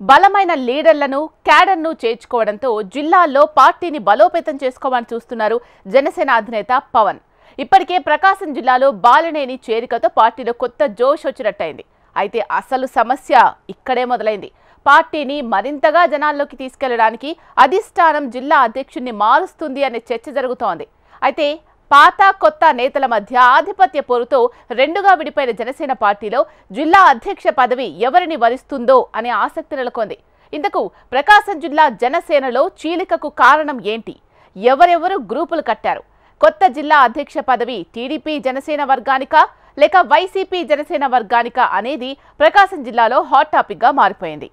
బలమైన లీడర్లను క్యాడర్ను చేర్చుకోవడంతో జిల్లాల్లో పార్టీని బలోపేతం చేసుకోవాలని చూస్తున్నారు జనసేన అధినేత పవన్. ఇప్పటికే ప్రకాశం జిల్లాలో బాలినేని చేరికతో పార్టీలో కొత్త జోష్ వచ్చినట్టయింది. అయితే అసలు సమస్య ఇక్కడే మొదలైంది. పార్టీని మరింతగా జనాల్లోకి తీసుకెళ్లడానికి అధిష్టానం జిల్లా అధ్యక్షుడిని మారుస్తుంది అనే చర్చ జరుగుతోంది. అయితే పాత కొత్త నేతల మధ్య ఆధిపత్య పోరుతో రెండుగా విడిపోయిన జనసేన పార్టీలో జిల్లా అధ్యక్ష పదవి ఎవరిని వరిస్తుందో అనే ఆసక్తి నెలకొంది. ఇంతకు ప్రకాశం జిల్లా జనసేనలో చీలికకు కారణం ఏంటి? ఎవరెవరు గ్రూపులు కట్టారు? కొత్త జిల్లా అధ్యక్ష పదవి టీడీపీ జనసేన వర్గానికా లేక వైసీపీ జనసేన వర్గానికా అనేది ప్రకాశం జిల్లాలో హాట్ టాపిక్ గా మారిపోయింది.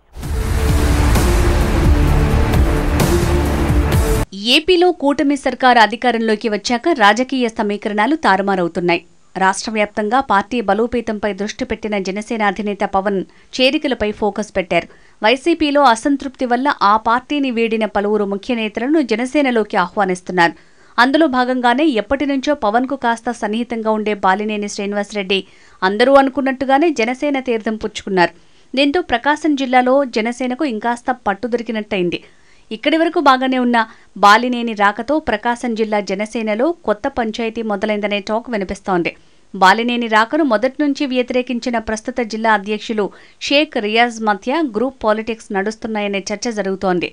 ఏపీలో కూటమి సర్కారు అధికారంలోకి వచ్చాక రాజకీయ సమీకరణాలు తారుమారవుతున్నాయి. రాష్ట్ర వ్యాప్తంగా పార్టీ బలోపేతంపై దృష్టి పెట్టిన జనసేన అధినేత పవన్ చేరికలపై ఫోకస్ పెట్టారు. వైసీపీలో అసంతృప్తి వల్ల ఆ పార్టీని వీడిన పలువురు ముఖ్య నేతలను జనసేనలోకి ఆహ్వానిస్తున్నారు. అందులో భాగంగానే ఎప్పటి నుంచో పవన్కు కాస్త సన్నిహితంగా ఉండే బాలినేని శ్రీనివాసరెడ్డి అందరూ అనుకున్నట్టుగానే జనసేన తీర్థం పుచ్చుకున్నారు. దీంతో ప్రకాశం జిల్లాలో జనసేనకు ఇంకాస్త పట్టు దొరికినట్టయింది. ఇక్కడి వరకు బాగానే ఉన్న బాలినేని రాకతో ప్రకాశం జిల్లా జనసేనలో కొత్త పంచాయతీ మొదలైందనే టాక్ వినిపిస్తోంది. బాలినేని రాకను మొదటి నుంచి వ్యతిరేకించిన ప్రస్తుత జిల్లా అధ్యక్షులు షేక్ రియాజ్ మధ్య గ్రూప్ పాలిటిక్స్ నడుస్తున్నాయనే చర్చ జరుగుతోంది.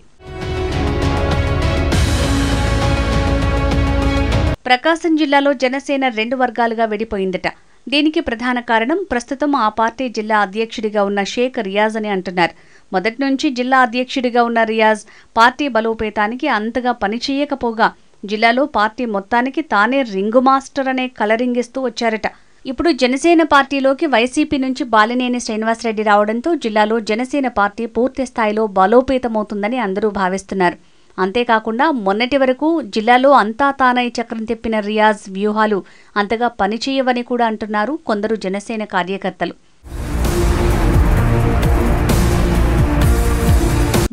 ప్రకాశం జిల్లాలో జనసేన రెండు వర్గాలుగా విడిపోయిందట. దీనికి ప్రధాన కారణం ప్రస్తుతం ఆ పార్టీ జిల్లా అధ్యక్షుడిగా ఉన్న షేక్ రియాజ్ అని అంటున్నారు. మొదటి నుంచి జిల్లా అధ్యక్షుడిగా ఉన్న రియాజ్ పార్టీ బలోపేతానికి అంతగా పనిచేయకపోగా జిల్లాలో పార్టీ మొత్తానికి తానే రింగు మాస్టర్ అనే కలరింగ్ ఇస్తూ వచ్చారట. ఇప్పుడు జనసేన పార్టీలోకి వైసీపీ నుంచి బాలినేని శ్రీనివాసరెడ్డి రావడంతో జిల్లాలో జనసేన పార్టీ పూర్తి స్థాయిలో బలోపేతమవుతుందని అందరూ భావిస్తున్నారు. అంతేకాకుండా మొన్నటి వరకు జిల్లాలో అంతా తానై చక్రం తిప్పిన రియాజ్ వ్యూహాలు అంతగా పనిచేయవని కూడా అంటున్నారు కొందరు జనసేన కార్యకర్తలు.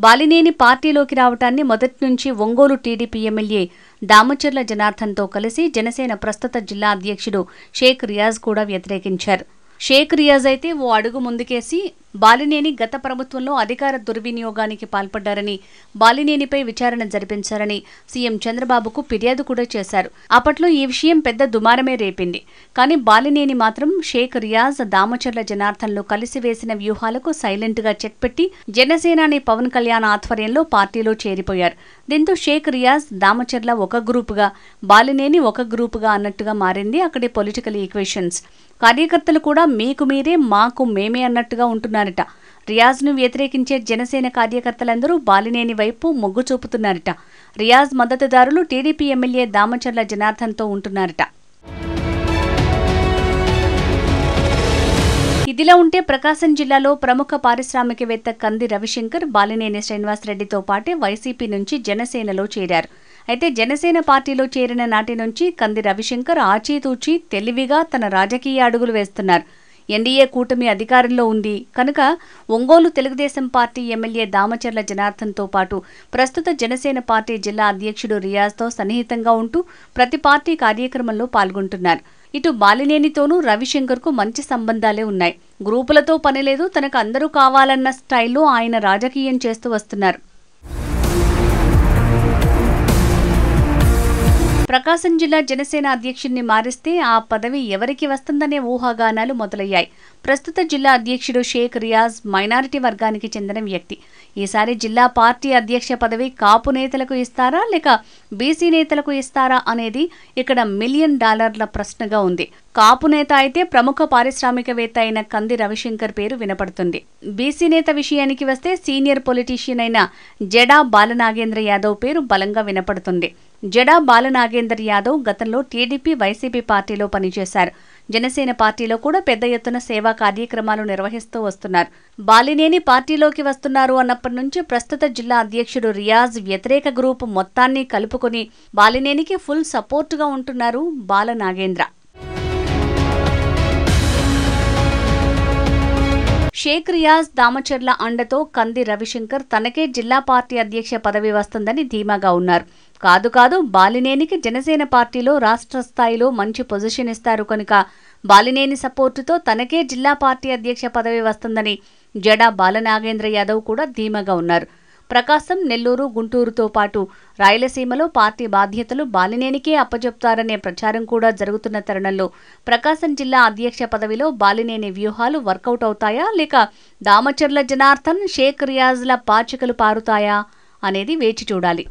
బాలినేని పార్టీలోకి రావటాన్ని మొదటి నుంచి ఒంగోలు టీడీపీ ఎమ్మెల్యే దామచర్ల జనార్దన్తో కలిసి జనసేన ప్రస్తుత జిల్లా అధ్యక్షుడు షేక్ రియాజ్ కూడా వ్యతిరేకించారు. షేక్ రియాజ్ అయితే ఓ అడుగు ముందుకేసి బాలినేని గత ప్రభుత్వంలో అధికార దుర్వినియోగానికి పాల్పడ్డారని, బాలినేనిపై విచారణ జరిపించారని సీఎం చంద్రబాబుకు ఫిర్యాదు కూడా చేశారు. అప్పట్లో ఈ విషయం పెద్ద దుమారమే రేపింది. కానీ బాలినేని మాత్రం షేక్ రియాజ్, దామచర్ల జనార్దన్లు కలిసి వేసిన వ్యూహాలకు సైలెంట్గా చెక్ పెట్టి జనసేనాని పవన్ కళ్యాణ్ ఆధ్వర్యంలో పార్టీలో చేరిపోయారు. దీంతో షేక్ రియాజ్, దామచర్ల ఒక గ్రూపుగా, బాలినేని ఒక గ్రూపుగా అన్నట్టుగా మారింది అక్కడి పొలిటికల్ ఈక్వేషన్స్. కార్యకర్తలు కూడా మీకు మీరే మాకు మేమే అన్నట్టుగా ఉంటున్నారట. రియాజ్ను వ్యతిరేకించే జనసేన కార్యకర్తలందరూ బాలినేని వైపు మొగ్గు చూపుతున్నారట. రియాజ్ మద్దతుదారులు టీడీపీ ఎమ్మెల్యే దామచర్ల జనార్దన్తో ఉంటున్నారట. ఇదిలా ఉంటే ప్రకాశం జిల్లాలో ప్రముఖ పారిశ్రామికవేత్త కంది రవిశంకర్ బాలినేని శ్రీనివాసరెడ్డితో పాటే వైసీపీ నుంచి జనసేనలో చేరారు. అయితే జనసేన పార్టీలో చేరిన నాటి నుంచి కంది రవిశంకర్ ఆచితూచి తెలివిగా తన రాజకీయ అడుగులు వేస్తున్నారు. ఎన్డీఏ కూటమి అధికారంలో ఉంది కనుక ఒంగోలు తెలుగుదేశం పార్టీ ఎమ్మెల్యే దామచర్ల జనార్దన్తో పాటు ప్రస్తుత జనసేన పార్టీ జిల్లా అధ్యక్షుడు రియాజ్తో సన్నిహితంగా ఉంటూ ప్రతి పార్టీ కార్యక్రమంలో పాల్గొంటున్నారు. ఇటు బాలినేనితోనూ రవిశంకర్కు మంచి సంబంధాలే ఉన్నాయి. గ్రూపులతో పనిలేదు, తనకు అందరూ కావాలన్న స్టైల్లో ఆయన రాజకీయం చేస్తూ వస్తున్నారు. ప్రకాశం జిల్లా జనసేన అధ్యక్షుడిని మారిస్తే ఆ పదవి ఎవరికి వస్తుందనే ఊహాగానాలు మొదలయ్యాయి. ప్రస్తుత జిల్లా అధ్యక్షుడు షేక్ రియాజ్ మైనారిటీ వర్గానికి చెందిన వ్యక్తి. ఈసారి జిల్లా పార్టీ అధ్యక్ష పదవి కాపు నేతలకు ఇస్తారా లేక బీసీ నేతలకు ఇస్తారా అనేది ఇక్కడ $1 మిలియన్ ప్రశ్నగా ఉంది. కాపు నేత అయితే ప్రముఖ పారిశ్రామికవేత్త అయిన కంది రవిశంకర్ పేరు వినపడుతుంది. బీసీ నేత విషయానికి వస్తే సీనియర్ పొలిటీషియన్ అయిన జడా బాలనాగేంద్ర యాదవ్ పేరు బలంగా వినపడుతుంది. జడా బాలనాగేందర్ యాదవ్ గతంలో టీడీపీ, వైసీపీ పార్టీలో పనిచేశారు. జనసేన పార్టీలో కూడా పెద్ద ఎత్తున సేవా కార్యక్రమాలు నిర్వహిస్తూ వస్తున్నారు. బాలినేని పార్టీలోకి వస్తున్నారు అన్నప్పటి నుంచి ప్రస్తుత జిల్లా అధ్యక్షుడు రియాజ్ వ్యతిరేక గ్రూపు మొత్తాన్ని కలుపుకొని బాలినేనికి ఫుల్ సపోర్టుగా ఉంటున్నారు బాలనాగేంద్ర. షేక్ రియాజ్, దామచర్ల అండతో కంది రవిశంకర్ తనకే జిల్లా పార్టీ అధ్యక్ష పదవి వస్తుందని ధీమాగా ఉన్నారు. కాదు బాలినేనికి జనసేన పార్టీలో రాష్ట్ర స్థాయిలో మంచి పొజిషన్ ఇస్తారు కనుక బాలినేని సపోర్టుతో తనకే జిల్లా పార్టీ అధ్యక్ష పదవి వస్తుందని జడా బాలనాగేంద్ర యాదవ్ కూడా ధీమాగా ఉన్నారు. ప్రకాశం, నెల్లూరు, గుంటూరుతో పాటు రాయలసీమలో పార్టీ బాధ్యతలు బాలినేనికే అప్పజెప్తారనే ప్రచారం కూడా జరుగుతున్న తరుణంలో ప్రకాశం జిల్లా అధ్యక్ష పదవిలో బాలినేని వ్యూహాలు వర్కౌట్ అవుతాయా లేక దామచర్ల జనార్దన్, షేక్ రియాజ్ల పాచికలు పారుతాయా అనేది వేచి చూడాలి.